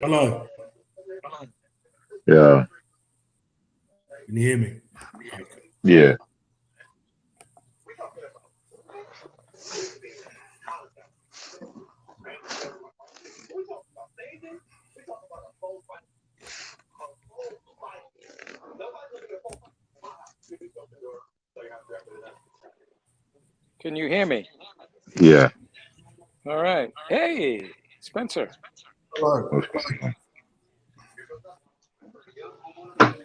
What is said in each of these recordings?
Hello, Yeah, can you hear me? Okay. yeah. Can you hear me? Yeah. All right. Hey, Spencer. Hello.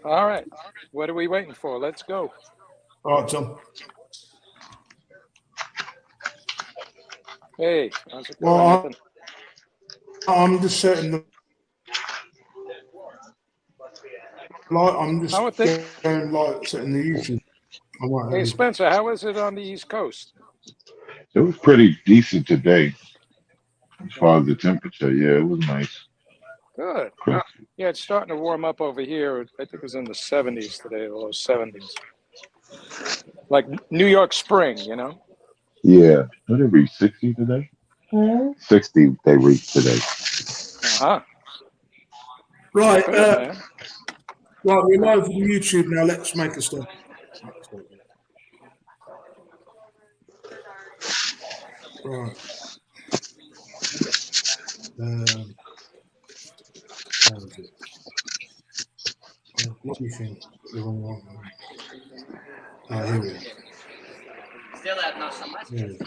All right. What are we waiting for? Let's go. All right, Tom. Hey, how's it going, Well, Nathan? I'm just setting the light. I'm just How are things? going light, setting the YouTube. I won't Hey, have you. Spencer, how is it on the East Coast? It was pretty decent today as Yeah, far as the temperature. Yeah, it was nice. good. Cool. Yeah, it's starting to warm up over here. I think it was in the 70s today, low 70s. Like New York spring. Yeah. What did it reach? 60 today? 60 they reached today. Uh-huh. Right, Good, man. right. We're live on YouTube now. Let's make a start. Right. Um, how is it? What do you think? The wrong one. Ah, here we are. Here we are.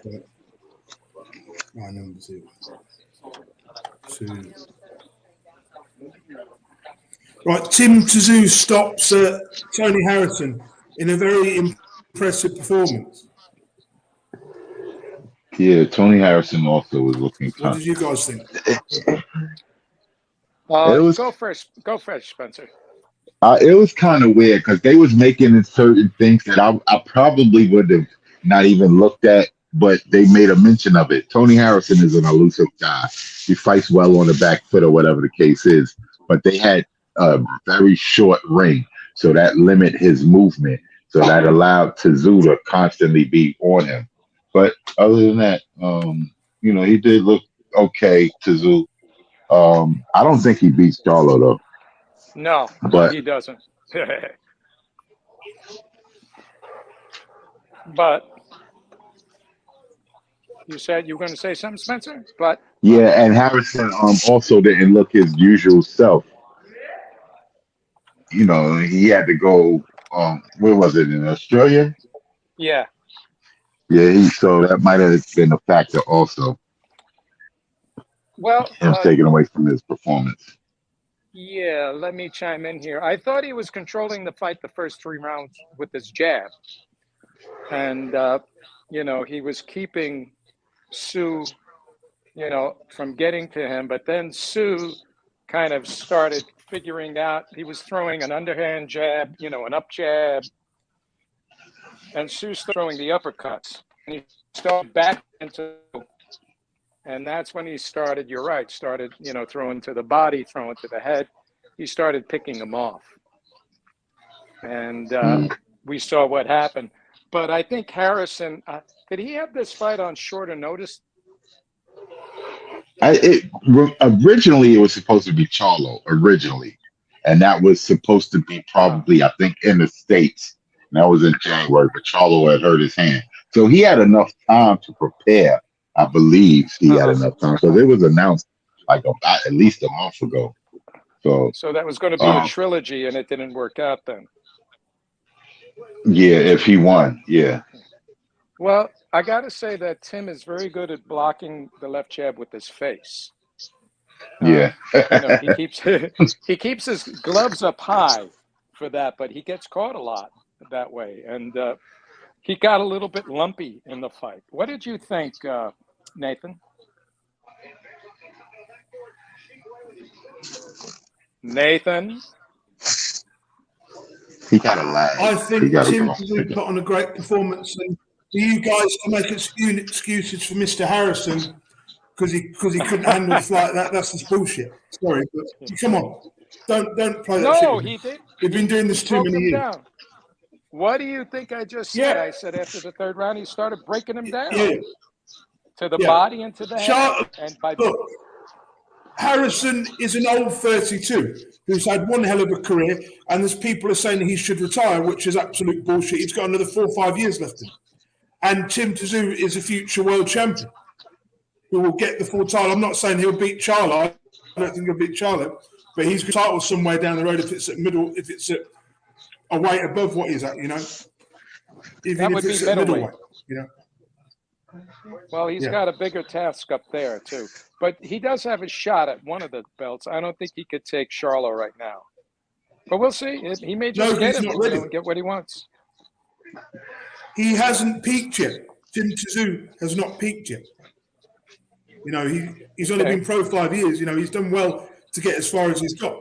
Right. My number two. Right, Tim Tszyu stops Tony Harrison in a very impressive performance. Yeah, Tony Harrison also was looking What kind. did you guys think? It was Go first, Spencer. it was kind of weird because they was making it certain things that I probably would have not even looked at, but they made a mention of it. Tony Harrison is an elusive guy. He fights well on the back foot or whatever the case is, but they had a very short ring, so that limit his movement. So that allowed Tszyu to constantly be on him. But other than that, he did look okay, Tszyu. I don't think he beats Charlo though, No, but he doesn't. But you said you were going to say something, Spencer? But yeah, and Harrison also didn't look his usual self. He had to go where was it, in Australia? yeah. Yeah, so that might have been a factor also, Well, him taking away from his performance. yeah, let me chime in here. I thought he was controlling the fight the first 3 rounds with his jab. And, he was keeping Sue, from getting to him. But then Sue kind of started figuring out he was throwing an underhand jab, an up jab, and Sue's throwing the uppercuts. And he started back into, and that's when he started, you're right, throwing to the body, throwing to the head. He started picking them off. And Mm. we saw what happened. But I think Harrison, did he have this fight on shorter notice? Originally it was supposed to be Charlo originally, and that was supposed to be Uh, probably I think in the States. And that was in January, but Charlo had hurt his hand, so he had enough time to prepare. I believe he had uh-huh. enough time because it was announced like about at least a month ago. So So that was going to be a um, trilogy, and it didn't work out then. yeah, if he won, yeah, Well, I got to say that Tim is very good at blocking the left jab with his face. yeah, He keeps he keeps his gloves up high for that, but he gets caught a lot that way, and he got a little bit lumpy in the fight. What did you think, Nathan? Nathan? he got a lag. I He think got Tim a Tszyu put on a great performance, and for you guys to make excuses for Mr. Harrison because he couldn't handle the fight, that's just bullshit. Sorry, but come on, don't play that shit No, with me. he did. We've been doing He this too broke many him years. down. What do you think I just said? Yeah, I said after the third round, he started breaking him down yeah, to the yeah. body and to the head. Char- And by Look, Harrison is an old 32 who's had one hell of a career, and there's people are saying he should retire, which is absolute bullshit. He's got another 4 or 5 years left in him. And Tim Tszyu is a future world champion who will get the full title. I'm not saying he'll beat Charlo. I don't think he'll beat Charlo, but he's got a title somewhere down the road if it's at a weight above what he's at, you know. That would be middleweight. You know. Well, he's got a bigger task up there too, but he does have a shot at one of the belts. I don't think he could take Charlo right now, but we'll see. He may just get him and get what he wants. He hasn't peaked yet. Tim Tszyu has not peaked yet. You know, he's only been pro 5 years. You know, he's done well to get as far as he's got.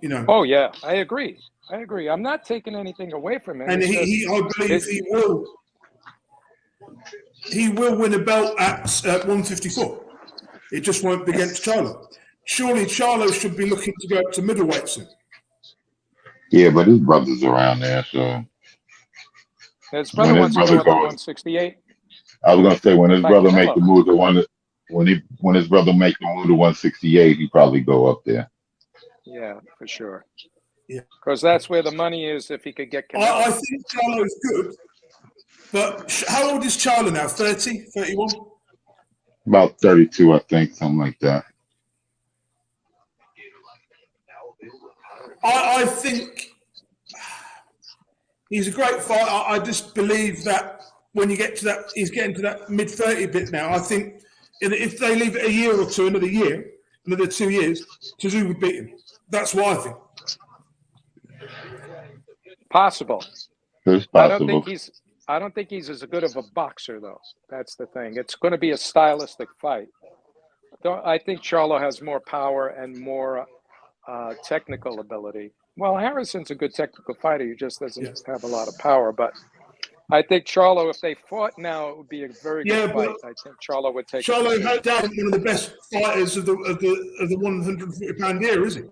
You know. Oh yeah, I agree. I'm not taking anything away from him. And I believe he will. He will win a belt at 154. It just won't be against Charlo. Surely Charlo should be looking to go up to middleweight soon. Yeah, but his brother's around there, so. His brother wants to go up to 168. I was gonna say when his brother make the move to when his brother make the move to 168, he probably go up there. Yeah, for sure. Yeah, because that's where the money is. If he could get Canelo. I think Charlo is good, but how old is Charlo now? 30, 31? About 32, I think, something like that. I think he's a great fighter. I just believe that when you get to that, he's getting to that mid-30 bit now. I think if they leave it a year or two, another 2 years, Tszyu would beat him. That's what I think. Possible. It's possible. I don't think he's as good of a boxer, though. That's the thing. It's going to be a stylistic fight. I think Charlo has more power and more technical ability. Well, Harrison's a good technical fighter. He just doesn't have a lot of power. But I think Charlo, if they fought now, it would be a very good fight. I think Charlo would take. Charlo had down one of the best fighters of the 140-pound era, is he?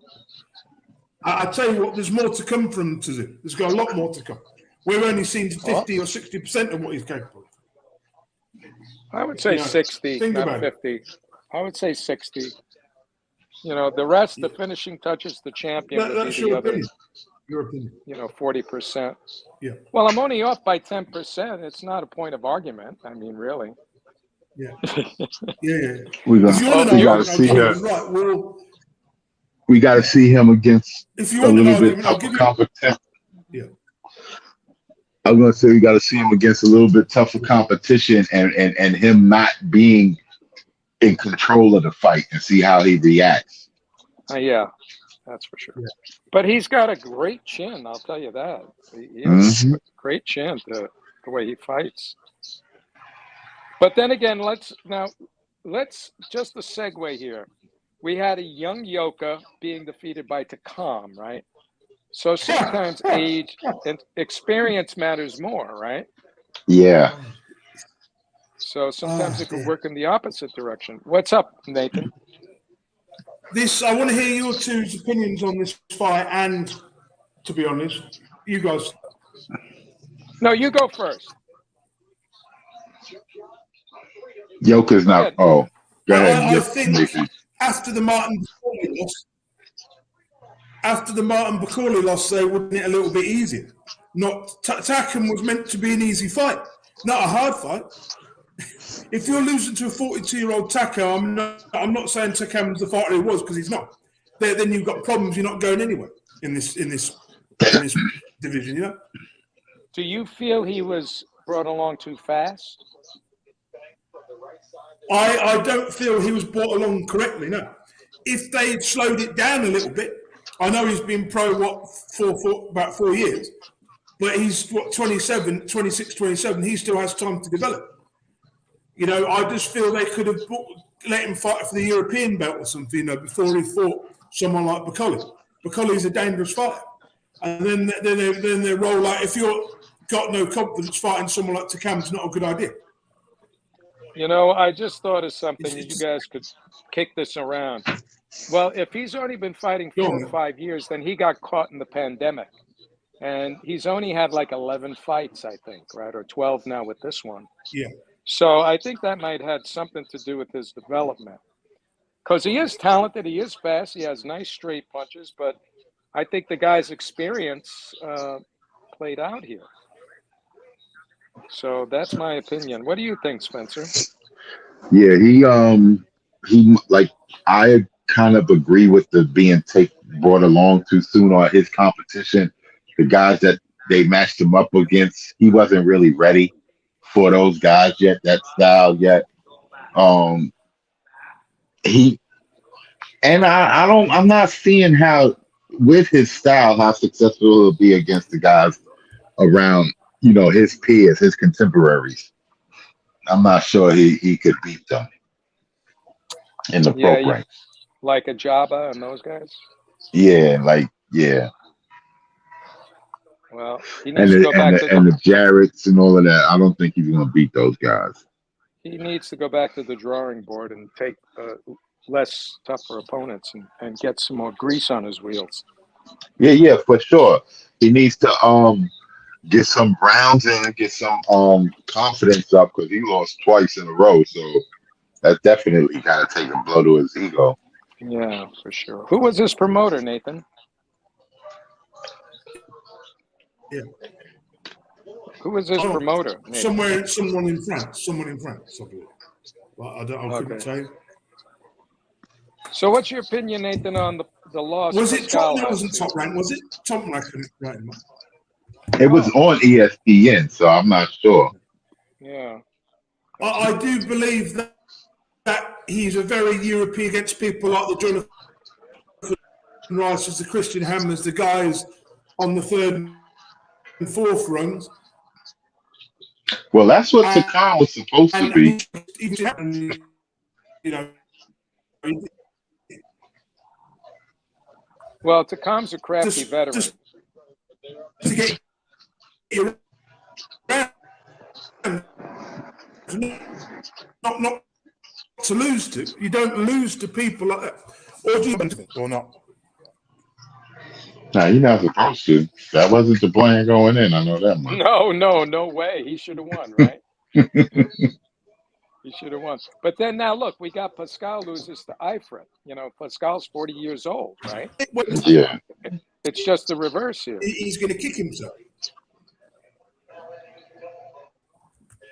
I tell you what, there's more to come from Tszyu. There's got a lot more to come. We've only seen 50 or 60% of what he's capable of. I would say 60, not 50. I would say 60. You know, the rest, the finishing touches, the champion. That's your opinion. Your opinion. 40%. Yeah. Well, I'm only off by 10%. It's not a point of argument. I mean, really. Yeah. Yeah. We got to see him. Right. We got to see him against a little bit tougher competition. Yeah. I was going to say we got to see him against a little bit tougher competition and him not being in control of the fight and see how he reacts. Yeah, that's for sure. Yeah. But he's got a great chin, I'll tell you that. He has a great chin, the way he fights. But then again, let's just a segue here. We had a young Yoka being defeated by Takam, right? So sometimes age and experience matters more, right? Yeah. So sometimes it could work in the opposite direction. What's up, Nathan? I want to hear your two's opinions on this fight, and to be honest, you guys. No, you go first. Yoka's not. Oh, go ahead. I think after the Martin Bakuli loss, they would make it a little bit easier. Takam was meant to be an easy fight, not a hard fight. If you're losing to a 42-year-old Takam, I'm not saying Takam's the fighter he was, because he's not. Then you've got problems. You're not going anywhere in this division. You know. Do you feel he was brought along too fast? I don't feel he was brought along correctly. No. If they had slowed it down a little bit, I know he's been pro about 4 years, but he's 26, 27. He still has time to develop. You know, I just feel they could have let him fight for the European belt or something, before he fought someone like Bakuli. Bakuli's a dangerous fighter. And then they roll out. If you've got no confidence, fighting someone like Takam's not a good idea. I just thought of something that you guys could kick this around. Well, if he's already been fighting 4 or 5 years, then he got caught in the pandemic. And he's only had like 11 fights, I think, right? Or 12 now with this one. Yeah. So I think that might have something to do with his development. because he is talented, he is fast, he has nice straight punches, but I think the guy's experience played out here. So that's my opinion. What do you think, Spencer? Yeah, he like I kind of agree with the being brought along too soon on his competition. The guys that they matched him up against, he wasn't really ready for those guys yet, that style yet. Um, he and I'm not seeing how with his style how successful he'll be against the guys around, his peers, his contemporaries. I'm not sure he could beat them in the pro Yeah, ranks. like a Jabba and those guys. Yeah. Well, he And needs to go back to the Jarretts and all of that. I don't think he's gonna beat those guys. he needs to go back to the drawing board and take less tougher opponents and get some more grease on his wheels. Yeah, for sure. He needs to get some rounds in and get some confidence up because he lost twice in a row. So that definitely gotta take a blow to his ego. Yeah, for sure. Who was this promoter, Nathan? Yeah. Who was this promoter, Nathan? Someone in France, I believe. But I couldn't tell you. So what's your opinion, Nathan, on the loss? Was it Top? That wasn't Top Rank, was it? Top Rank, I couldn't write him up. It was on ESPN, so I'm not sure. Yeah. I do believe that he's a very European against people like the Jonathan Rices, the Christian Hammers, the guys on the third and fourth rungs. Well, that's what Takam was supposed to be. Well, Takam's a crafty veteran. Just to get you around, not to lose to. You don't lose to people like that. Or do you or not? Nah, you're not supposed to. That wasn't the plan going in. I know that much. No way. He should have won, right? He should have won. But then now look, we got Pascal loses to Eifert. Pascal's 40 years old, right? Yeah. It's just the reverse here. He's going to kick himself.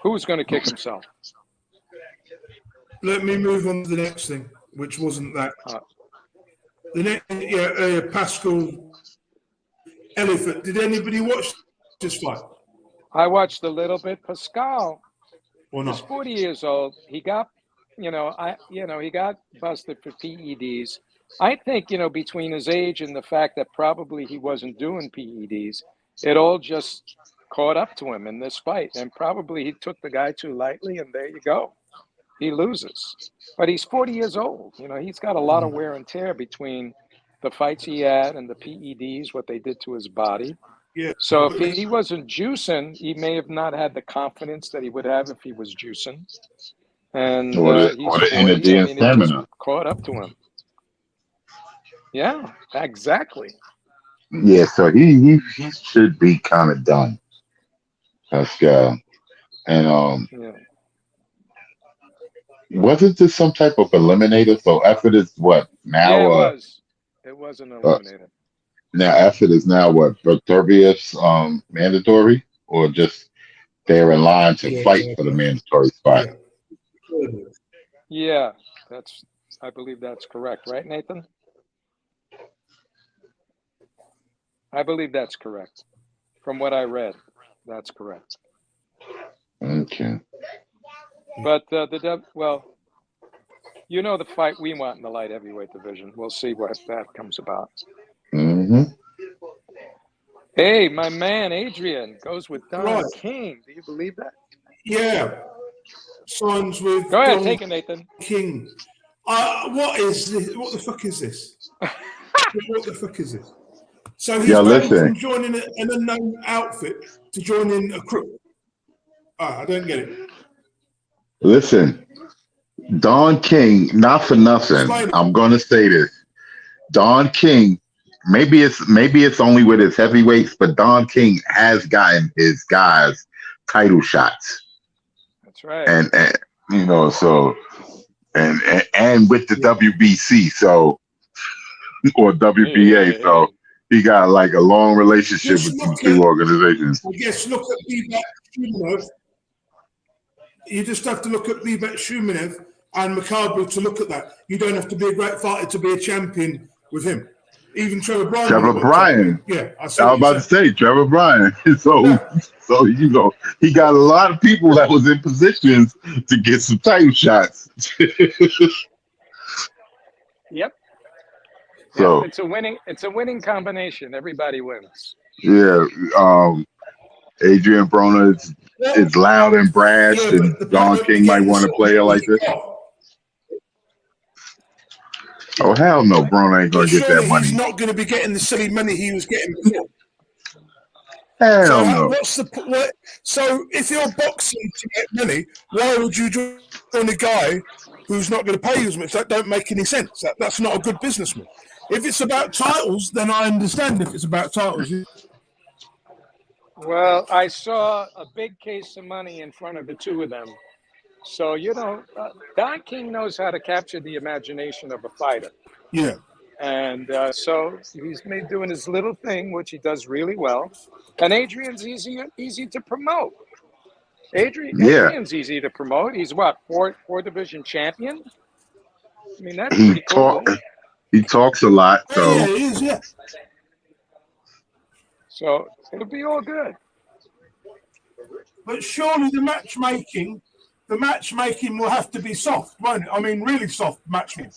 Who's going to kick himself? Let me move on to the next thing, which wasn't that. The next, Pascal Elephant. Did anybody watch this fight? I watched a little bit. Pascal He's 40 years old. He got, he got busted for PEDs. I think, between his age and the fact that probably he wasn't doing PEDs, it all just caught up to him in this fight. And probably he took the guy too lightly, and there you go. He loses. But he's 40 years old. He's got a lot of wear and tear between the fights he had and the PEDs, what they did to his body. Yeah. So if he wasn't juicing, he may have not had the confidence that he would have if he was juicing. And or the energy and stamina caught up to him. Yeah, exactly. Yeah, so he should be kind of done, Pascal. And wasn't this some type of eliminator? So effort is what now? Yeah, it was. It was an eliminator. Now effort is now what? Victorious mandatory, or just they're in line to fight for the mandatory spot? Yeah, I believe that's correct, right, Nathan? I believe that's correct. From what I read, that's correct. Okay. But the fight we want in the light heavyweight division. We'll see what that comes about. Mm-hmm. Hey, my man Adrian goes with Don King. Do you believe that? Yeah. Signs with Go ahead, Don take it, Nathan. King. What is this? What the fuck is this? What the fuck is this? So he's going from joining an unknown outfit to joining a crew. I don't get it. Listen, Don King, not for nothing. I'm gonna say this. Don King, maybe it's only with his heavyweights, but Don King has gotten his guys title shots. That's right. And so and with the WBC, so or WBA, so he got like a long relationship with these two organizations. I guess look at Bibek Shumenev. You just have to look at Bibek Shumenev and Makabu to look at that. You don't have to be a great fighter to be a champion with him. Even Trevor Bryan. I was about to say Trevor Bryan. So you know, he got a lot of people that was in positions to get some title shots. Yep. So it's a winning combination. Everybody wins. Yeah. Adrian Broner is loud and brash, and Don King might want to play her like this. Oh hell no, Broner ain't gonna get that money. He's not going to be getting the silly money he was getting before. Hell no. So if you're boxing to get money, why would you join a guy who's not going to pay you as much? That don't make any sense. That's not a good business move. If it's about titles, then I understand if it's about titles. Well, I saw a big case of money in front of the two of them. So, you know, Don King knows how to capture the imagination of a fighter. Yeah. And so he's doing his little thing, which he does really well. And Adrian's easy to promote. Adrian's easy to promote. He's what, four division champion? I mean, that's pretty cool. He talks a lot, so. Yeah, he is, yeah. So it'll be all good. But surely the matchmaking will have to be soft, won't it? I mean, really soft matchmaking.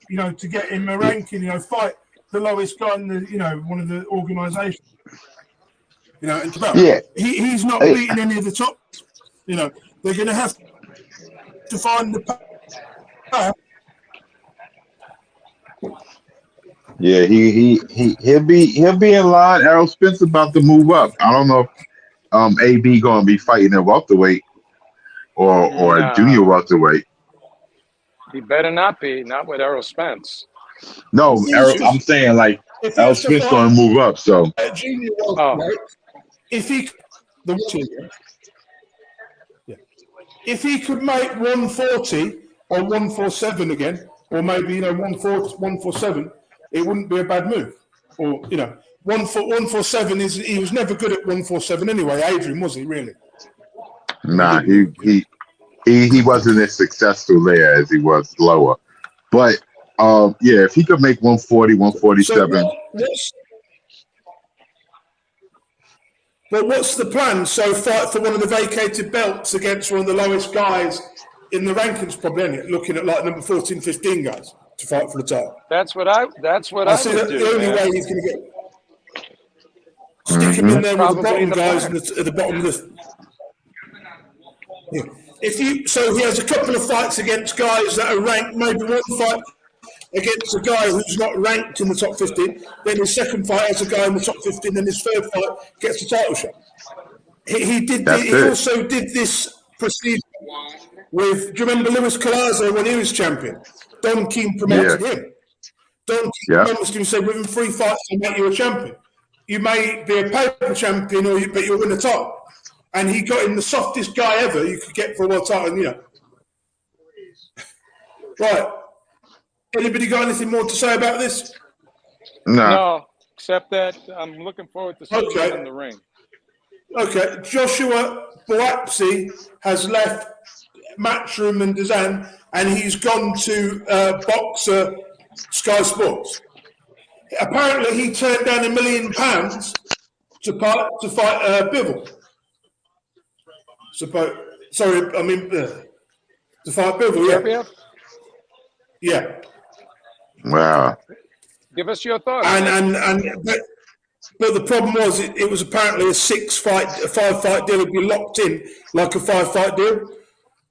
You know, to get him a ranking, you know, fight the lowest guy in the, you know, one of the organisations. You know, and he's not beating any of the tops. You know, they're going to have to find the path. Yeah, he'll be in line. Errol Spence about to move up. I don't know if AB gonna be fighting at welterweight or a junior welterweight. He better not be, not with Errol Spence. No, I'm saying like Errol Spence gonna move up. So junior welterweight, if he could make 140 or 147 again, or maybe 147. It wouldn't be a bad move. Or, 147 he was never good at 147 anyway. Adrian, was he really? Nah, he wasn't as successful there as he was lower. But if he could make 140, 147. What's the plan? So fight for one of the vacated belts against one of the lowest guys in the rankings, probably, isn't it? Looking at like number 14, 15 guys to fight for the title. That's what I would do. The only way he's going to get stick him in there with the bottom guys at the bottom of the. Yeah. So he has a couple of fights against guys that are ranked. Maybe one fight against a guy who's not ranked in the top 15. Then his second fight has a guy in the top 15. Then his third fight gets a title shot. He also did this procedure with. Do you remember Luis Collazo when he was champion? Don King promoted him. Don King promised him, said, within 3 fights, I'll make you a champion. You may be a paper champion, but you'll win the title. And he got him the softest guy ever you could get for a world title, Right. Anybody got anything more to say about this? No, except that I'm looking forward to seeing him in the ring. Okay. Joshua Boapsi has left Matchroom and Dazan, and he's gone to Boxer Sky Sports. Apparently, he turned down £1 million to fight Bivol. To fight Bivol, yeah. Wow. Give us your thoughts. But the problem was it was apparently a 5-fight deal. It'd be locked in like a 5-fight deal.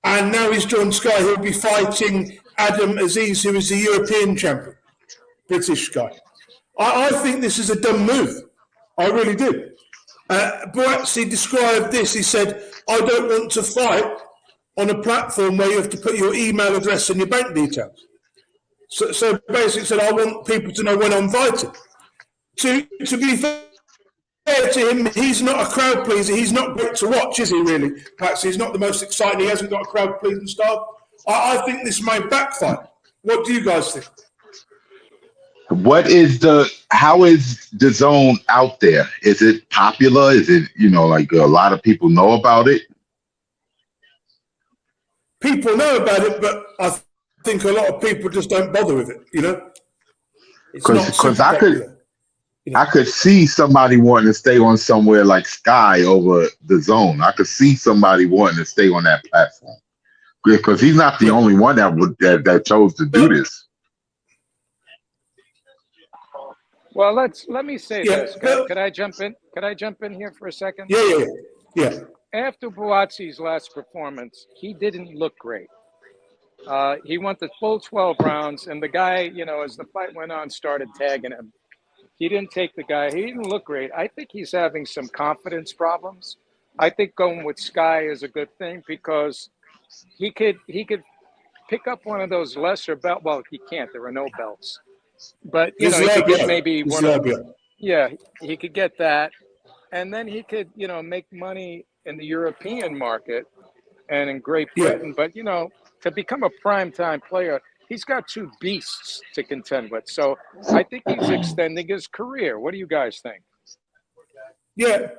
And now he's joined Sky. He'll be fighting Adam Aziz, who is the European champion, British guy. I think this is a dumb move. I really do. Boapsi described this. He said, I don't want to fight on a platform where you have to put your email address and your bank details. So basically said, I want people to know when I'm fighting. To be fair to him, he's not a crowd pleaser. He's not great to watch, is he really? Perhaps he's not the most exciting. He hasn't got a crowd pleasing style. I think this may backfire. What do you guys think? How is the zone out there? Is it popular? Is it, like a lot of people know about it? People know about it, but I think a lot of people just don't bother with it. It's not Because super popular. I could see somebody wanting to stay on somewhere like Sky over the zone. I could see somebody wanting to stay on that platform because he's not the only one that chose to do this. Well, let me say this. Could I jump in? Could I jump in here for a second? Yeah. After Buatsi's last performance, he didn't look great. He went the full 12 rounds, and the guy, as the fight went on, started tagging him. He didn't take the guy. He didn't look great. I think he's having some confidence problems. I think going with Sky is a good thing because he could pick up one of those lesser belt. Well, he can't. There are no belts. But he could get maybe one of them. Yeah, he could get that, and then he could make money in the European market and in Great Britain. But to become a primetime player, he's got two beasts to contend with. So I think he's extending his career. What do you guys think? Yeah,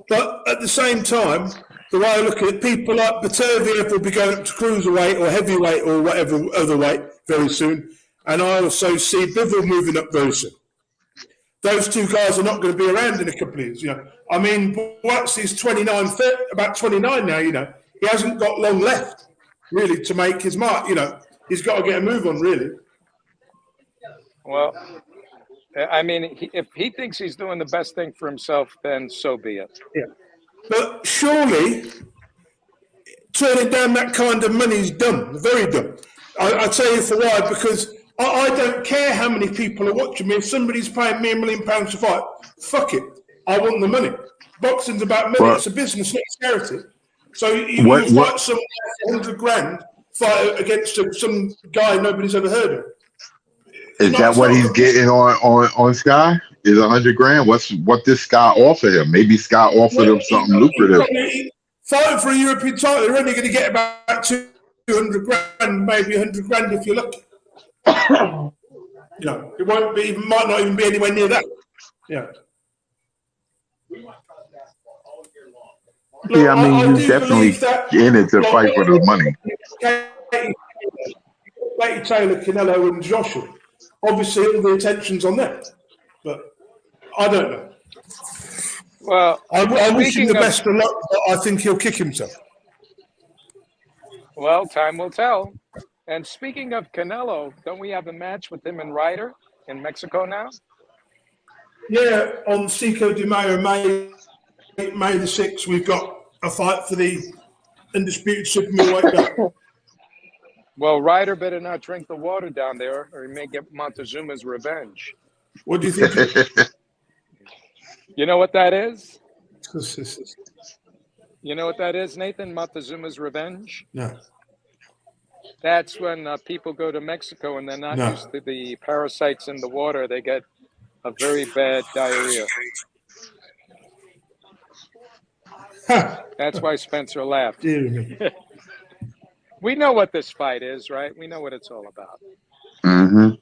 but at the same time, the way I look at it, people like Baterviev will be going up to cruiserweight or heavyweight or whatever other weight very soon. And I also see Bivol moving up very soon. Those two guys are not going to be around in a couple of years. I mean, Buatsi's 29, about 29 now. He hasn't got long left really to make his mark. He's got to get a move on really. Well, I mean, if he thinks he's doing the best thing for himself, then so be it. Yeah, but surely turning down that kind of money is dumb, very dumb. I tell you for why, because I don't care how many people are watching me. If somebody's paying me £1 million to fight, fuck it. I want the money. Boxing's about money. It's a business, not a charity. So you fight someone for 100 grand, fight against some guy nobody's ever heard of. Is that what he's getting on Sky? Is 100 grand? What this Sky offer him? Maybe Sky offered him something lucrative. Fighting for a European title, they're only going to get about 200 grand, maybe 100 grand if you're lucky. It won't be. It might not even be anywhere near that. Yeah. Look, I mean, he's definitely in it to fight for the money. Katie Taylor, Canelo, and Joshua. Obviously, all the attention's on them, but I don't know. Well, I wish him the best of luck, but I think he'll kick himself. Well, time will tell. And speaking of Canelo, don't we have a match with him and Ryder in Mexico now? Yeah, on Cinco de Mayo, May the 6th, we've got a fight for the undisputed super middleweight belt. Well, Ryder better not drink the water down there, or he may get Montezuma's revenge. What do you think? You know what that is? You know what that is, Nathan? Montezuma's revenge? No. That's when people go to Mexico and they're not used to the parasites in the water. They get a very bad diarrhea. That's why Spencer laughed. We know what this fight is, right? We know what it's all about. Mm-hmm.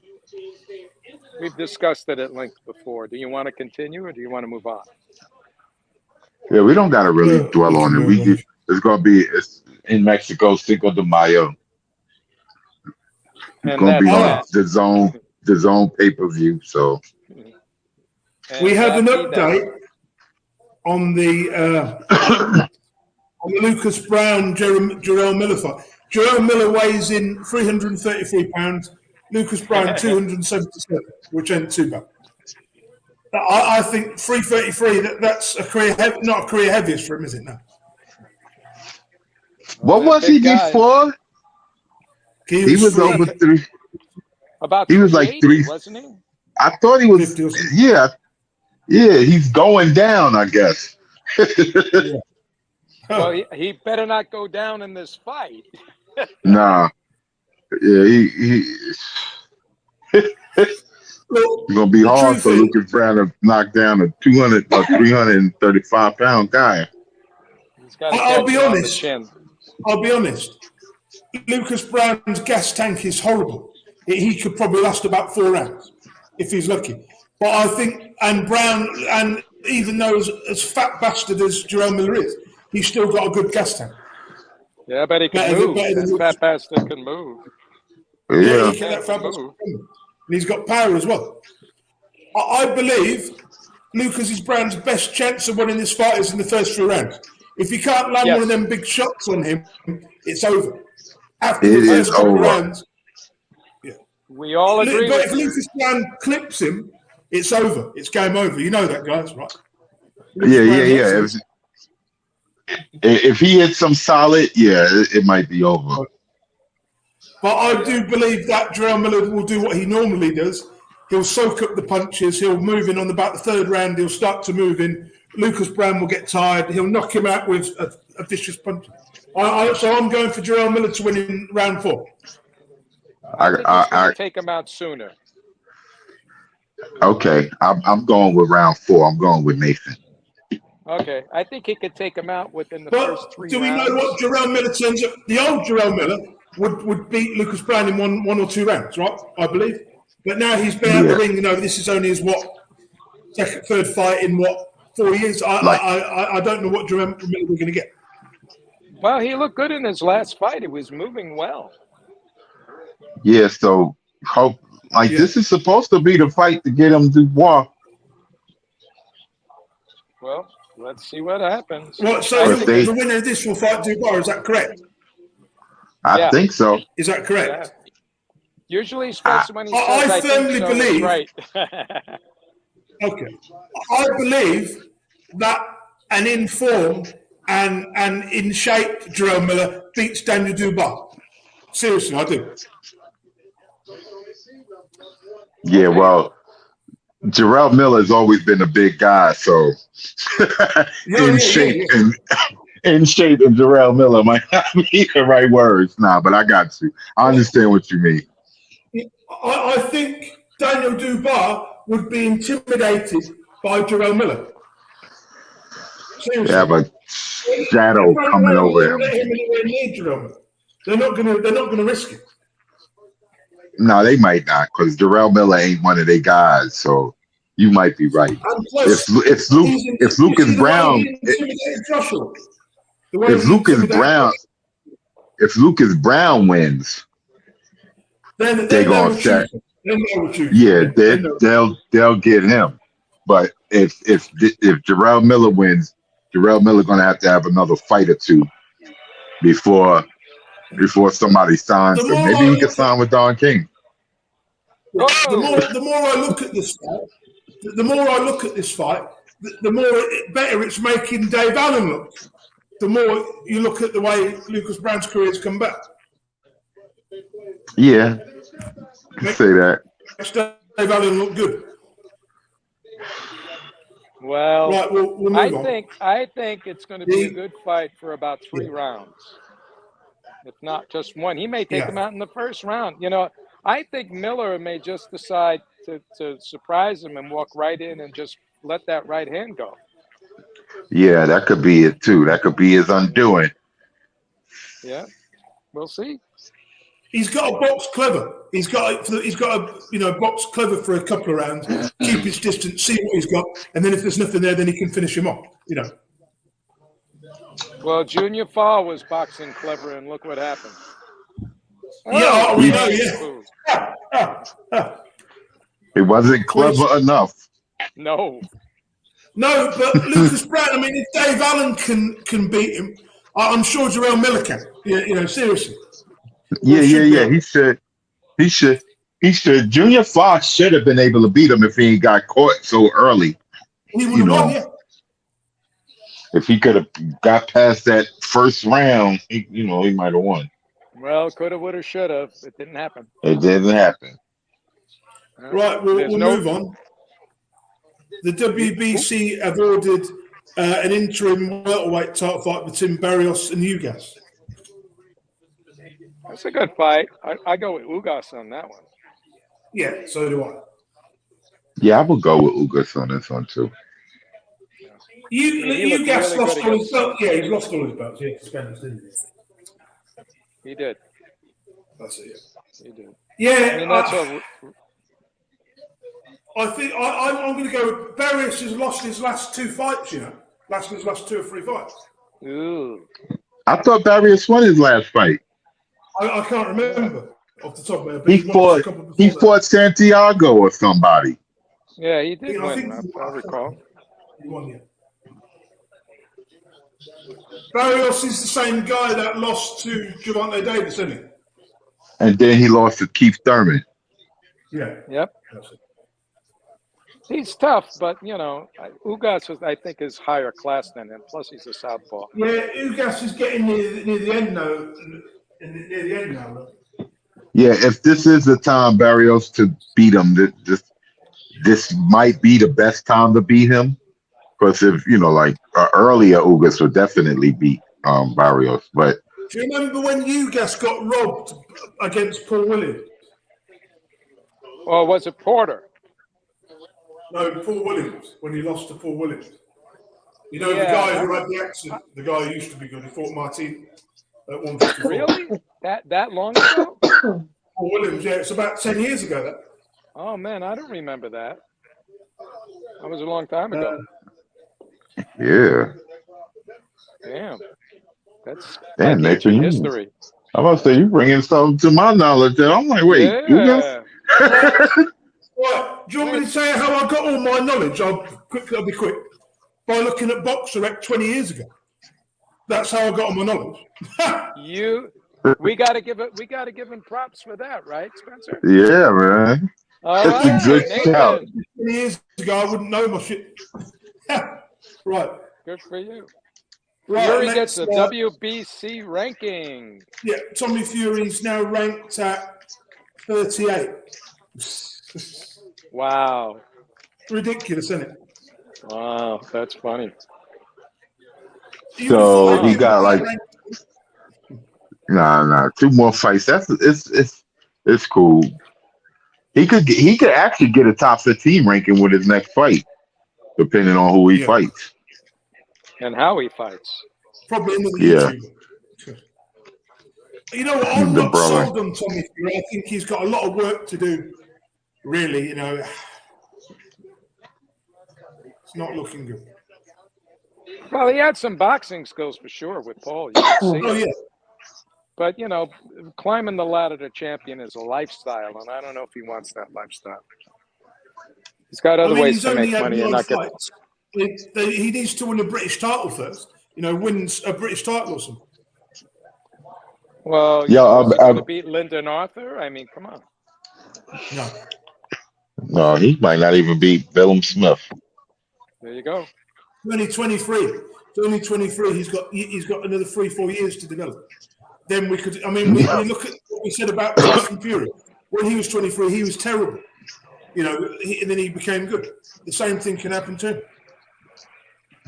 We've discussed it at length before. Do you want to continue or do you want to move on? Yeah, we don't got to really dwell on it. It's going to be in Mexico, Cinco de Mayo. It's going to be on the zone pay-per-view. So we have an update on the Lucas Brown Jarrell Miller fight. Jarrell Miller weighs in 333 pounds. Lucas Brown 277, which ain't too bad. I think 333. That's a career not a career heaviest for him, is it now? What was he before? He was over 3. About he was like 3, wasn't he? I thought he was. Yeah. He's going down, I guess. Well, he better not go down in this fight. Nah. Yeah, it's gonna be hard for Lucas Brown to knock down a 200 or 335 pound guy. I'll be honest. Lucas Brown's gas tank is horrible. He could probably last about 4 rounds if he's lucky. But I think, and Brown, and even though as fat bastard as Jarrell Miller is, he's still got a good gas tank. Yeah, but he can move. That fat bastard can move. Yeah. He can, that fat bastard can move. And he's got power as well. I believe Lucas Brown's best chance of winning this fight is in the first 3 rounds. If he can't land one of them big shots on him, it's over. After the first 2 rounds, we all agree. But if Lucas Brown clips him, it's over. It's game over. You know that, guys, right? Yeah. If he hits some solid, it might be over. But I do believe that Jarrell Miller will do what he normally does. He'll soak up the punches. He'll move in on about the 3rd round. He'll start to move in. Lucas Brown will get tired. He'll knock him out with a vicious punch. So I'm going for Jarrell Miller to win in round 4. I think he's going to take him out sooner. Okay, I'm going with round 4. I'm going with Nathan. Okay, I think he could take him out within the first 3 rounds. Do we know what Jarrell Miller turns up? The old Jarrell Miller would beat Lucas Brown in one or 2 rounds, right? I believe. But now he's been out of the ring. You know, this is only his 3rd fight in 4 years. I don't know what Jarrell Miller we're going to get. Well, he looked good in his last fight. He was moving well. Yeah, so this is supposed to be the fight to get him Dubois. Well, let's see what happens. Well, so the winner of this will fight Dubois. Is that correct? I think so. Is that correct? Yeah. Usually, he's supposed when he says, I firmly believe. Right. Okay, I believe that an informed and in shape Jarrell Miller beats Daniel Dubois. Seriously, I do. Yeah, well, Jarrell Miller has always been a big guy, so in shape and Jarrell Miller might not be the right words. Nah, but I got you. I understand what you mean. I think Daniel Dubois would be intimidated by Jarrell Miller. Seriously. Yeah, but shadow coming over him. They're not gonna risk it. No, they might not, because Jarrell Miller ain't one of their guys. So you might be right. Plus, if Lucas Brown, if Lucas Brown wins, they're gonna check. Yeah, they'll get him. But if Jarrell Miller wins, Jarrell Miller gonna have to have another fight or 2 before somebody signs him. Maybe he can sign with Don King. The more I look at this fight, the more better it's making Dave Allen look. The more you look at the way Lucas Brown's career's come back. Yeah, I can say that. Makes Dave Allen look good. Well, right, we'll move on. I think it's going to be a good fight for about 3 rounds, if not just 1. He may take him out in the first round. You know, I think Miller may just decide to surprise him and walk right in and just let that right hand go. Yeah, that could be it too. That could be his undoing. Yeah, we'll see. He's got a box clever. He's got a box clever for a couple of rounds. Keep his distance, see what he's got, and then if there's nothing there, then he can finish him off. You know. Well, Junior Fall was boxing clever, and look what happened. Yeah, we know. Yeah. It wasn't clever enough. No, but Lucas Brown. I mean, if Dave Allen can beat him, I'm sure Jarrell Miller can. You know, seriously. Yeah. He should. Junior Fox should have been able to beat him if he ain't got caught so early. He would have won, yeah. If he could have got past that first round, he might have won. Well, coulda, woulda, shoulda. It didn't happen. It didn't happen. Right, we'll move on. The WBC have ordered an interim welterweight title fight between Barrios and Ugas. That's a good fight. I go with Ugas on that one. Yeah, so do I. Yeah, I would go with Ugas on this one too. Ugas lost all his belts. Yeah, he lost all his belts. Yeah, Spanish, didn't he? He did. That's it. He did. Yeah. I mean, that's what. I think I'm going to go. Barrios has lost his last 2 fights. You know, his last 2 or 3 fights. Ooh. I thought Barrios won his last fight. I can't remember off the top of my head, but he won a couple before He that. fought Santiago or somebody. Yeah, he did I win. think I recall. He won, yeah. Barrios is the same guy that lost to Gervonta Davis, isn't he? And then he lost to Keith Thurman. Yeah. Yep. He's tough, but Ugas I think is higher class than him. Plus, he's a southpaw. Yeah, Ugas is getting near the end now. Near the end now. Yeah, if this is the time Barrios to beat him, this might be the best time to beat him. Because if earlier Ugas would definitely beat Barrios, but do you remember when Ugas got robbed against Paul Williams? Or was it Porter? No, Paul Williams, when he lost to Paul Williams. You know, Yeah, the guy who had the accent, the guy who used to be good, he fought Martin at 154. Really? That long ago? Paul Williams, yeah, it's about 10 years ago. That. Oh, man, I don't remember that. That was a long time ago. yeah. Damn. That's Damn, Nathan, history. I'm about to say, you bringing something to my knowledge that I'm like, wait, Yeah. Right, do you want me to tell you how I got all my knowledge? I'll be quick. By looking at Boxer Rec 20 years ago. That's how I got all my knowledge. We gotta give him props for that, right, Spencer? Yeah, man. All That's right, a good Nathan. shout. 20 years ago, I wouldn't know my shit. Right. Good for you. Right, Fury next, gets the WBC ranking. Yeah, Tommy Fury's now ranked at 38. Wow. Ridiculous, isn't it? Wow, that's funny. So he got like nah, 2 more fights. It's cool. He could actually get a top 15 ranking with his next fight, depending on who he fights and how he fights. Probably another YouTuber. You know what? I'm not sold on Tommy Fury. I think he's got a lot of work to do. Really, it's not looking good. Well, he had some boxing skills for sure with Paul. You can see yeah. But, climbing the ladder to champion is a lifestyle, and I don't know if he wants that lifestyle. He's got other ways to make money and not get. He needs to win a British title first. Wins a British title or something. Well, he's going to beat Lyndon Arthur? I mean, come on. No, he might not even beat Willem Smith. There you go. Only 23. He's only 23. He's got another 3-4 years to develop. Then we could. I mean, we look at what we said about Tyson Fury. When he was 23, he was terrible. And then he became good. The same thing can happen to him.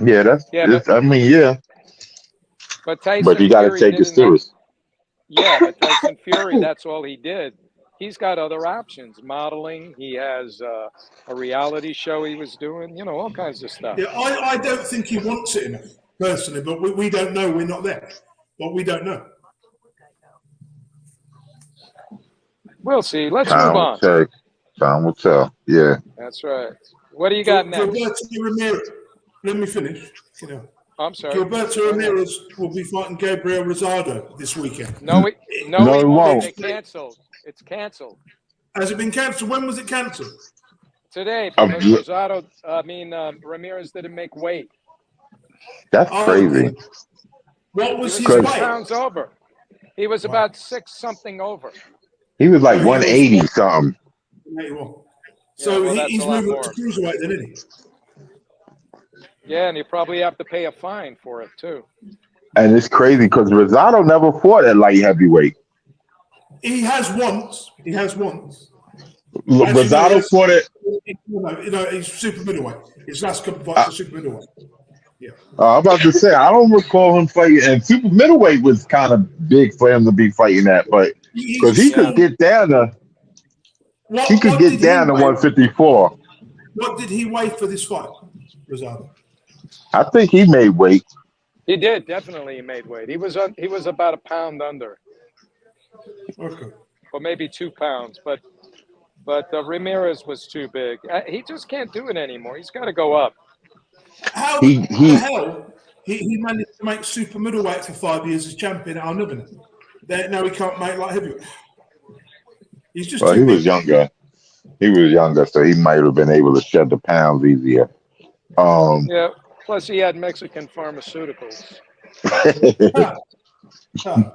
Yeah, But Tyson But you got to take it serious. Yeah, but Tyson Fury, that's all he did. He's got other options. Modeling. He has a reality show he was doing. All kinds of stuff. Yeah, I don't think he wants it enough, personally. But we don't know. We're not there. But we don't know. We'll see. Let's move on. Time will tell. Yeah. That's right. What do you got next? Gilberto Ramirez. Let me finish. I'm sorry. Gilberto Ramirez will be fighting Gabriel Rosado this weekend. No, he won't. They canceled. It's canceled. Has it been canceled? When was it canceled? Today, because Ramirez didn't make weight. That's crazy. What was his weight? weight? Pounds over. He was about 6 something over. He was like 180 something. 81. So he's moving up to cruiserweight, then, isn't he? Yeah, and you probably have to pay a fine for it too. And it's crazy because Rosado never fought at light heavyweight. He has once. Rosado fought it. He's super middleweight. His last couple fights are super middleweight. Yeah. I'm about to say I don't recall him fighting, and super middleweight was kind of big for him to be fighting that, but because he could get down to. He could get down to 154. What did he weigh for this fight, Rosado? I think he made weight. He did, definitely he made weight. He was about a pound under. Okay. or maybe 2 pounds, but Ramirez was too big. He just can't do it anymore. He's got to go up. How He the he hell he managed to make super middleweight for 5 years as champion at Al-Nuban? Now he can't make light heavyweight. He's just well, too he big. was younger. He was younger, so he might have been able to shed the pounds easier. Yeah. Plus, he had Mexican pharmaceuticals. Huh. Huh.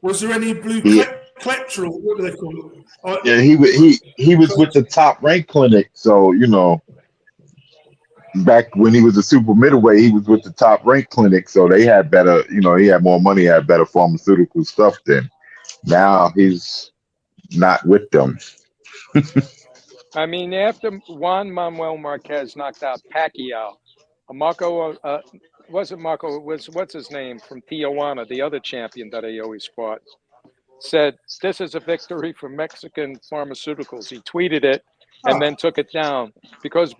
Was there any blue he, cholesterol? What do they call it? yeah, he was with the Top Rank Clinic, so back when he was a super middleweight, he was with the Top Rank Clinic, so they had better, he had more money, had better pharmaceutical stuff then. Now he's not with them. I mean, after Juan Manuel Marquez knocked out Pacquiao, Marco wasn't Marco. It was what's his name from Tijuana, the other champion that he always fought. Said this is a victory for Mexican pharmaceuticals. He tweeted it and then took it down because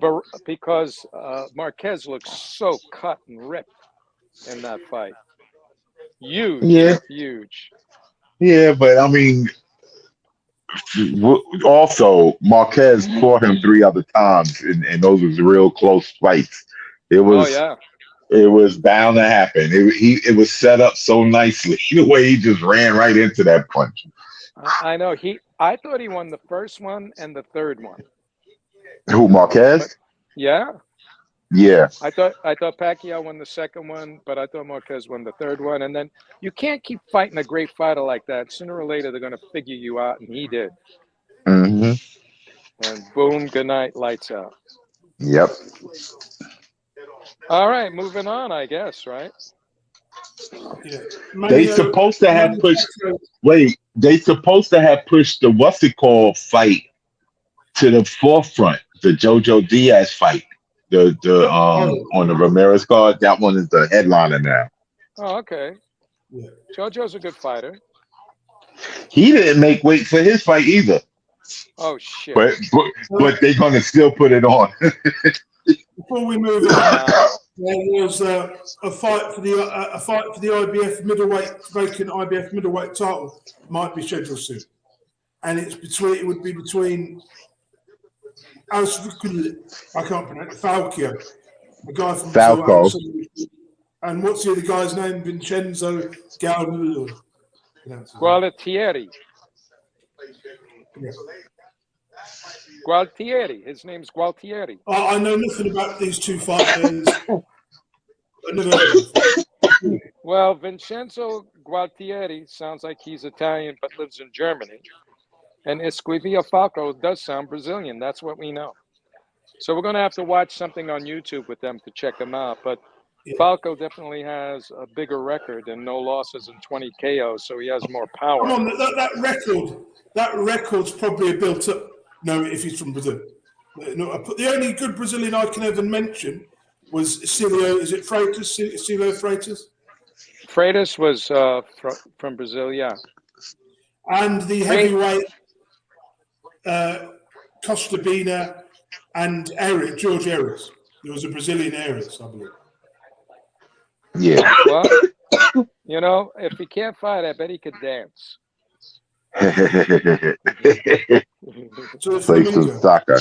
Marquez looks so cut and ripped in that fight. Huge. Yeah, but I mean, also Marquez fought him 3 other times, and those was real close fights. It was it was bound to happen. It was set up so nicely. The way he just ran right into that punch. I know I thought he won the first one and the third one. Who, Marquez? Yeah. Yeah. I thought Pacquiao won the second one, but I thought Marquez won the third one. And then you can't keep fighting a great fighter like that. Sooner or later, they're going to figure you out, and he did. Mm-hmm. And boom, good night, lights out. Yep. All right, moving on, I guess, right? Yeah. They supposed to have pushed. Wait, they supposed to have pushed the what's it called fight to the forefront. The Jojo Diaz fight. The on the Ramirez card. That one is the headliner now. Oh, okay. Yeah. Jojo's a good fighter. He didn't make weight for his fight either. Oh shit! But they're gonna still put it on. Before we move on, there was a fight for the IBF middleweight vacant IBF middleweight title might be scheduled soon, and it would be between I can't pronounce it, Falco, a guy from Falco, and what's the other guy's name? Vincenzo Gualtieri. Yeah. Gualtieri. His name's Gualtieri. I know nothing about these two fighters. I never heard of them. Well, Vincenzo Gualtieri sounds like he's Italian but lives in Germany. And Esquivia Falco does sound Brazilian. That's what we know. So we're going to have to watch something on YouTube with them to check them out. But Falco definitely has a bigger record and no losses and 20 KOs, so he has more power. Come on, that record's probably built up. No, if he's from Brazil. No, the only good Brazilian I can ever mention was Cilio. Is it Freitas? Cilio Freitas? Freitas was from Brazil, yeah. And the heavyweight Costabina and George Eris. There was a Brazilian Eris, I believe. Yeah. Well, if he can't fight, I bet he could dance. Play some soccer.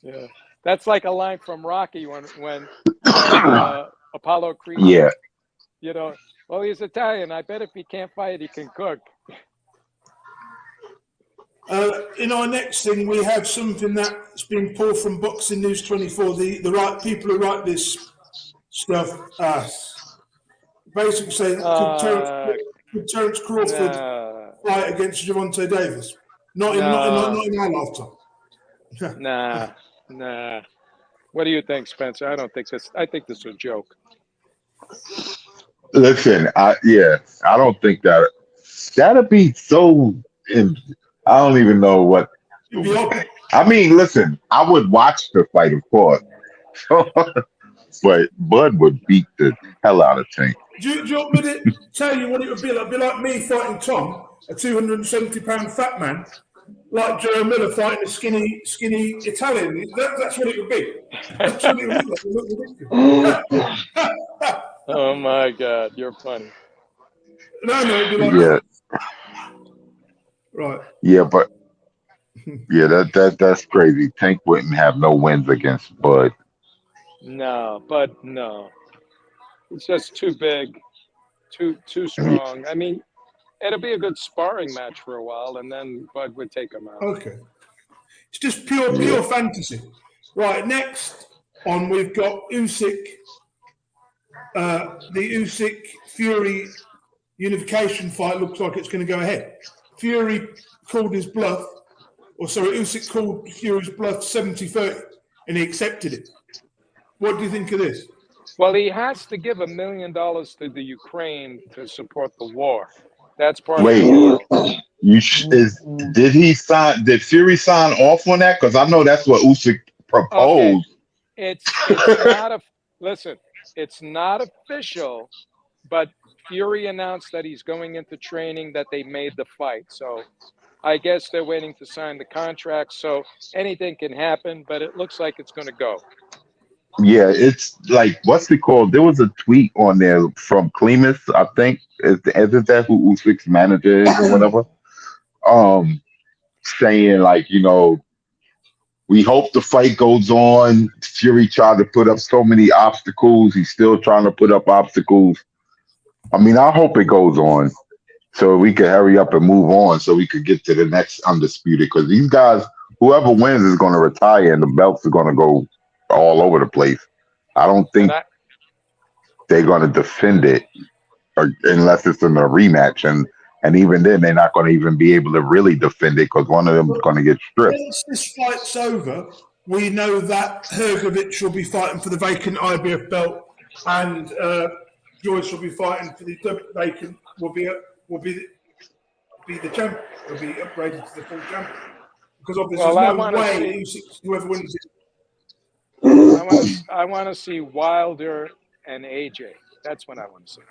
Yeah, that's like a line from Rocky when Apollo Creed. Yeah. Well, he's Italian. I bet if he can't fight, he can cook. In our next thing, we have something that's been pulled from Boxing News 24. The right people who write this stuff basically say could Terence Crawford fight against Gervonta Davis? Not in our lifetime. Nah. What do you think, Spencer? I think this is a joke. Listen, I don't think that'd be so. I don't even know what. I mean, listen, I would watch the fight, of course, but Bud would beat the hell out of Tank. Do you want me to tell you what it would be like? It'd be like me fighting Tom, a 270-pound fat man, like Joe Miller fighting a skinny Italian. That's what it would be. That's what it would look like. Oh my God, you're funny. No, it'd be like Right. Yeah, but yeah, that's crazy. Tank wouldn't have no wins against Bud. No, but no, it's just too big, too Yeah. strong. I mean, it'll be a good sparring match for a while, and then Bud would take him out. Okay. It's just pure fantasy. Right. Next on, we've got Usyk. The Usyk Fury unification fight looks like it's going to go ahead. Fury called his bluff, Usyk called Fury's bluff 70-30, and he accepted it. What do you think of this? Well, he has to give $1 million to the Ukraine to support the war. That's part of the Wait, deal. did he sign? Did Fury sign off on that? Because I know that's what Usyk Okay, proposed. it's not a listen. It's not official, but Fury announced that he's going into training, that they made the fight. So I guess they're waiting to sign the contract. So anything can happen, but it looks like it's going to go. Yeah, it's like what's it called? There was a tweet on there from Clemus, I think. Isn't that who Usyk's manager is or whatever? Saying like, we hope the fight goes on. Fury tried to put up so many obstacles. He's still trying to put up obstacles. I mean, I hope it goes on so we could hurry up and move on so we could get to the next undisputed. Because these guys, whoever wins is going to retire and the belts are going to go all over the place. I don't think they're going to defend it unless it's in a rematch. And even then, they're not going to even be able to really defend it because one of them is going to get stripped. Once this fight's over, we know that Hrgovic will be fighting for the vacant IBF belt, and Joyce will be fighting for the vacant. Will be the champion. Will be upgraded to the full champion. Because obviously, there's no way whoever wins it. I want to see Wilder and AJ. That's what I want to see.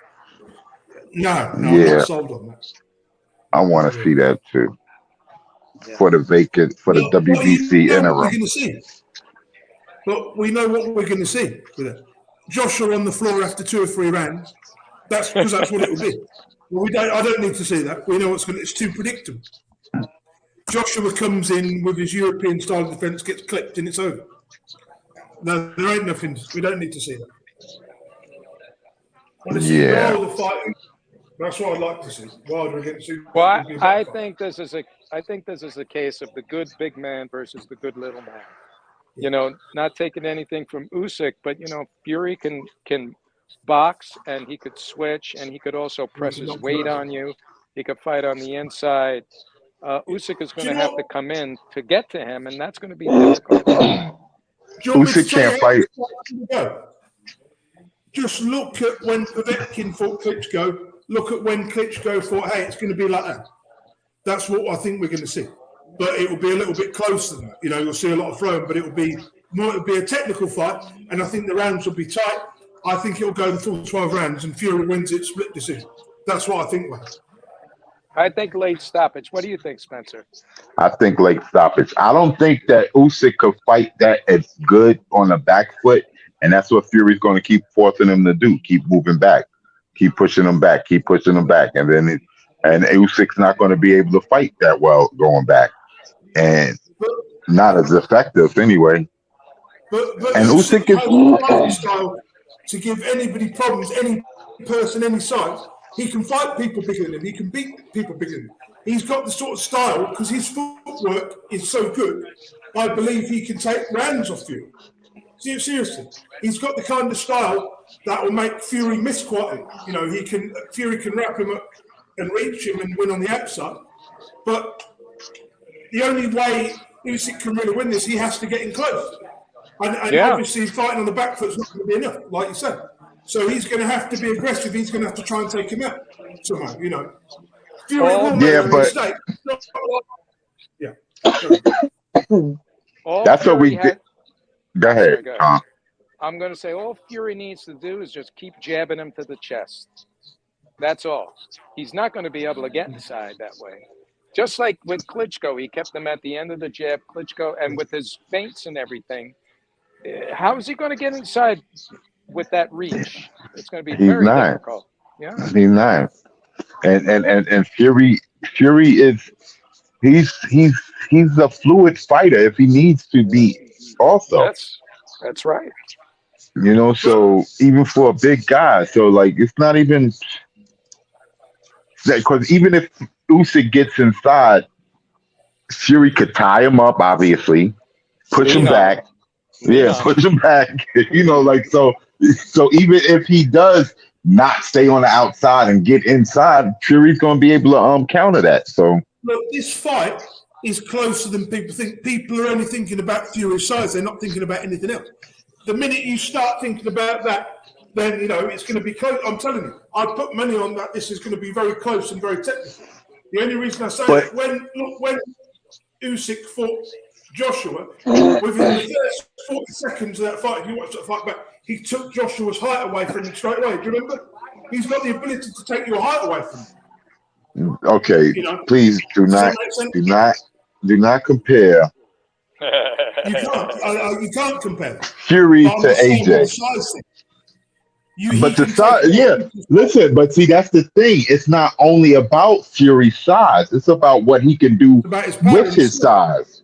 No, I'm not sold on that. I want to see that too. Yeah. For the WBC interim. We're going to see. But we know what we're going to see with it. Joshua on the floor after 2 or 3 rounds. That's because that's what it will be. Well, I don't need to see that. We know what's going to. It's too predictable. Joshua comes in with his European style of defense, gets clipped, and it's over. No, there ain't nothing. We don't need to see that. I want to see Wilder fighting. That's what I'd like to see. Wilder against. Well, I think this is a case of the good big man versus the good little man. Not taking anything from Usyk, but Fury can box, and he could switch, and he could also press his weight on you. He could fight on the inside. Usyk is going to have to come in to get to him, and that's going to be difficult. Usyk can't fight. Just look at when Povetkin fought Klitschko. Look at when Klitschko thought, hey, it's going to be like that. That's what I think we're going to see. But it will be a little bit closer than that. You'll see a lot of throwing, but it'll be a technical fight, and I think the rounds will be tight. I think it'll go the full 12 rounds, and Fury wins it split decision. That's what I think will happen. I think late stoppage. What do you think, Spencer? I think late stoppage. I don't think that Usyk could fight that as good on the back foot, and that's what Fury's going to keep forcing him to do. Keep moving back. Keep pushing him back. Keep pushing him back. And then Usyk's not going to be able to fight that well going back. And not as effective anyway. But and Usyk is style to give anybody problems, any person, any size. He can fight people bigger than him. He can beat people bigger than him. He's got the sort of style, because his footwork is so good, I believe he can take rounds off Fury. Seriously. He's got the kind of style that will make Fury miss quite a lot. Fury can wrap him up and reach him and win on the outside. But the only way Usyk can really win this, he has to get in close. And obviously fighting on the back foot is not going to be enough, like you said. So he's going to have to be aggressive. He's going to have to try and take him out somehow, Fury will make a mistake. That's what we did. Go ahead, Tom. I'm going to say all Fury needs to do is just keep jabbing him to the chest. That's all. He's not going to be able to get inside that way. Just like with Klitschko, he kept him at the end of the jab, Klitschko, and with his feints and everything. How is he going to get inside with that reach? It's going to be very difficult. Yeah, he's not. And Fury is he's a fluid fighter if he needs to be also. That's right. So even for a big guy, so like it's not even because even if Usyk gets inside, Fury could tie him up, obviously, push him Lean on him. back. Lean Yeah, on him. push him back. Like so. So even if he does not stay on the outside and get inside, Fury's going to be able to counter that. So look, this fight is closer than people think. People are only thinking about Fury's size; they're not thinking about anything else. The minute you start thinking about that, then it's going to be close. I'm telling you, I'd put money on that. This is going to be very close and very technical. The only reason I say that when Usyk fought Joshua, within the first 40 seconds of that fight, if you watch that fight back, he took Joshua's height away from him straight away. Do you remember? He's got the ability to take your height away from him. Okay, please do not compare. You can't compare Fury to AJ. But the size, listen, but see, that's the thing. It's not only about Fury's size; it's about what he can do with his size.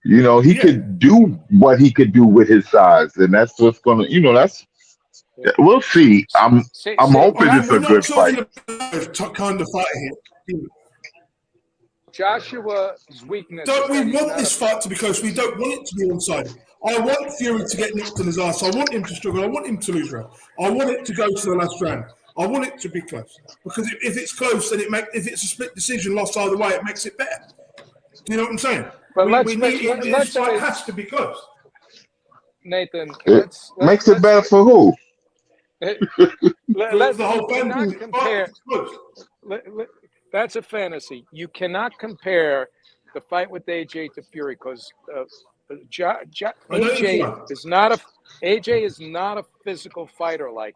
He could do what he could do with his size, and that's what's gonna. We'll see. I'm hoping it's a good fight. Kind of fight here. Joshua's weakness. Don't we want this fight to be close? We don't want it to be one-sided. I want Fury to get nicked in his ass. I want him to struggle. I want him to lose round. I want it to go to the last round. I want it to be close because if it's close, then if it's a split decision, lost either way, it makes it better. Do you know what I'm saying? But this fight has to be close. Nathan, makes it better for who? Let's the whole family compare. That's a fantasy. You cannot compare the fight with AJ to Fury because AJ is not a physical fighter like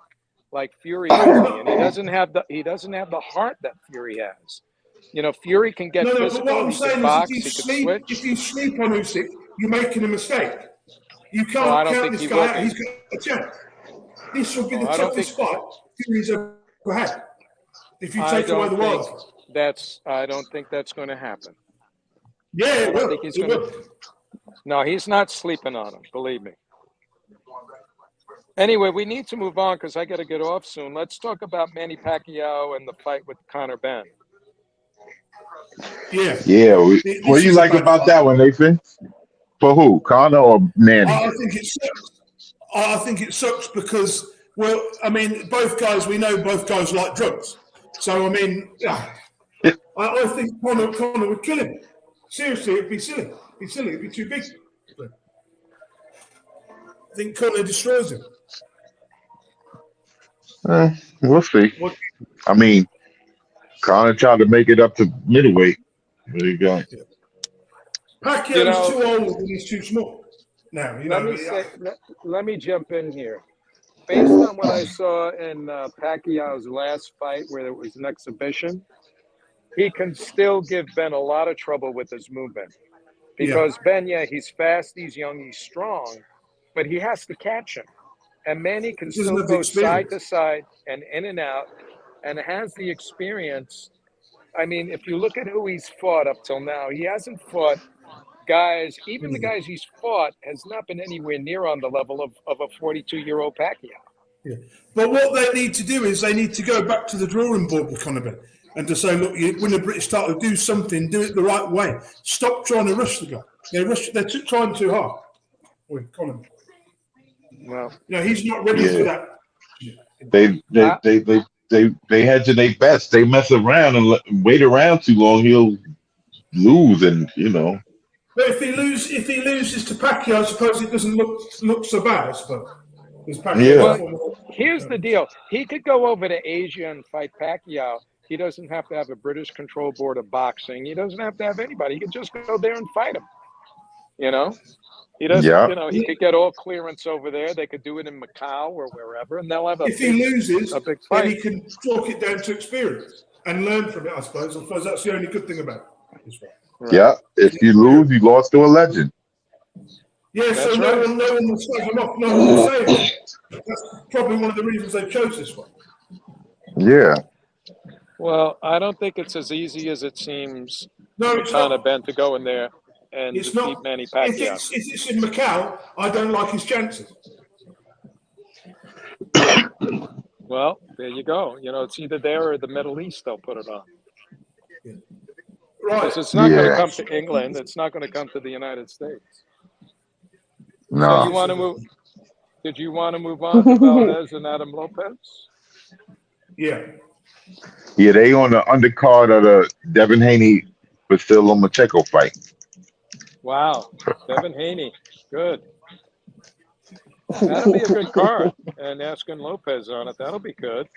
Fury is, and he doesn't have the heart that Fury has. Fury can get physical. But what I'm saying box, is, if you sleep on Usyk, you're making a mistake. You can't count this guy out. He's got a chance. This will be the toughest fight Fury's ever had. If you take away the wild. I don't think that's going to happen. Yeah, I think he's going to. No, he's not sleeping on him. Believe me. Anyway, we need to move on because I got to get off soon. Let's talk about Manny Pacquiao and the fight with Conor Benn. Yeah. What do you like about that one, Nathan? For who, Conor or Manny? I think it sucks because, both guys, we know both guys like drugs. So, I think Conor would kill him. Seriously, it'd be silly. It'd be too big. I think Conor destroys him. We'll see. Conor tried to make it up to middleweight. There you go. Pacquiao's too old and he's too small. Now, let me jump in here. Based on what I saw in Pacquiao's last fight, where it was an exhibition, he can still give Ben a lot of trouble with his movement. Because Ben, he's fast, he's young, he's strong, but he has to catch him. And Manny can still go side to side and in and out and has the experience. If you look at who he's fought up till now, he hasn't fought guys, even the guys he's fought has not been anywhere near on the level of a 42-year-old Pacquiao. Yeah. But what they need to do is they need to go back to the drawing board with Conor Benn and to say, look, you win a British title, do something, do it the right way. Stop trying to rush the guy. They're trying too hard with Conor. Well, he's not ready for that. They hedge their best. They mess around and wait around too long, he'll lose, and But if he loses to Pacquiao, I suppose it doesn't look so bad. I suppose. Well, here's the deal: he could go over to Asia and fight Pacquiao. He doesn't have to have a British control board of boxing. He doesn't have to have anybody. He could just go there and fight him. He doesn't. He could get all clearance over there. They could do it in Macau or wherever, and they'll have a. If he loses, a big fight. Then he can talk it down to experience and learn from it. I suppose that's the only good thing about it. Right. Yeah, if you lose, you lost to a legend. Yeah, that's so no one will slag him off. No one will say it. That's probably one of the reasons they chose this one. Yeah. Well, I don't think it's as easy as it seems No, for it's Conor not. Ben to go in there and It's defeat not. Manny If Pacquiao. it's in Macau, I don't like his chances. Well, there you go. You know, it's either there or the Middle East they'll put it on. Right. Because it's not going to Yeah. come to England. It's not going to come to the United States. So No. you want to move? Did you want to move on to Valdez and Adam Lopez? Yeah. Yeah, they on the undercard of the Devin Haney Vasily Lomachenko fight. Wow, Devin Haney, good. That'll be a good card. And asking Lopez on it, that'll be good.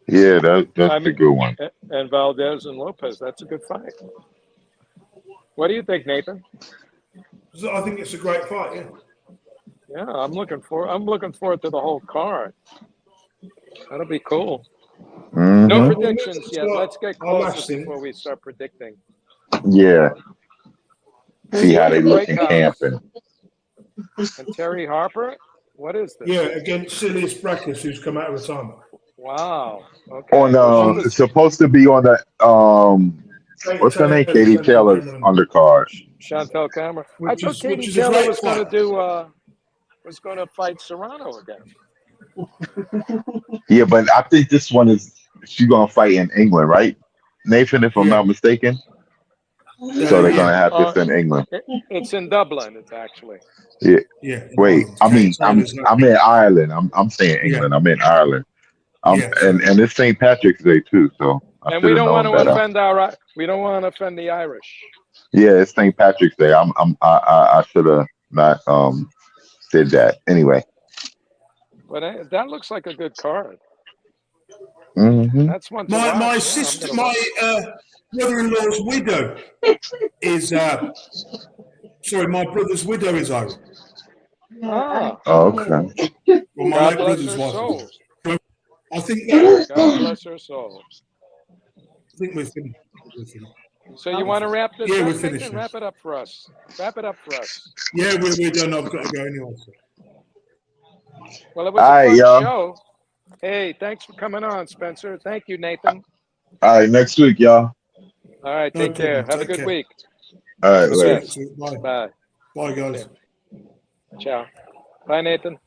Yeah, that's a good one. And Valdez and Lopez, that's a good fight. What do you think, Nathan? I think it's a great fight. Yeah. Yeah, I'm looking forward to the whole card. That'll be cool. Mhm. No predictions yet. Let's get closer before we start predicting. Yeah. See how they look in Breakouts. camp. And Terry Harper, what is this? Yeah, against Silius Brackus, who's come out of retirement. Wow. Okay. On it's supposed to be on the what's her name? Katie Taylor's undercard. Chantel Cameron. I Which thought is Katie a Taylor great was going to fight. do was going to fight Serrano again. Yeah, but I think this one is she's gonna fight in England, right? Nathan, if I'm Yeah. not mistaken. So they're gonna have this in England. It's in Dublin. It's actually. Yeah. Yeah. Wait, I mean, I'm in Ireland. I'm saying England. I'm in Ireland. And it's St. Patrick's Day too, so and we don't want to offend the Irish. Yeah, it's St. Patrick's Day. I should have not did that anyway. But that looks like a good card. Mm-hmm. That's one. My sister, my brother-in-law's widow is. Sorry, my brother's widow is Irish. Ah. Okay. Well, my God bless brother's her wife. soul. I think that. God bless her soul. I think we're finished. So you want to wrap this Yeah, up? we're finished. Wrap it up for us. Wrap it up for us. Yeah, we're done. I've got to go anyway. So. Well, it was a fun show. Hey, thanks for coming on, Spencer. Thank you, Nathan. All right, next week, y'all. All right, take care. Have a good week. All right, later. Bye. Bye. Bye, guys. Ciao. Bye, Nathan.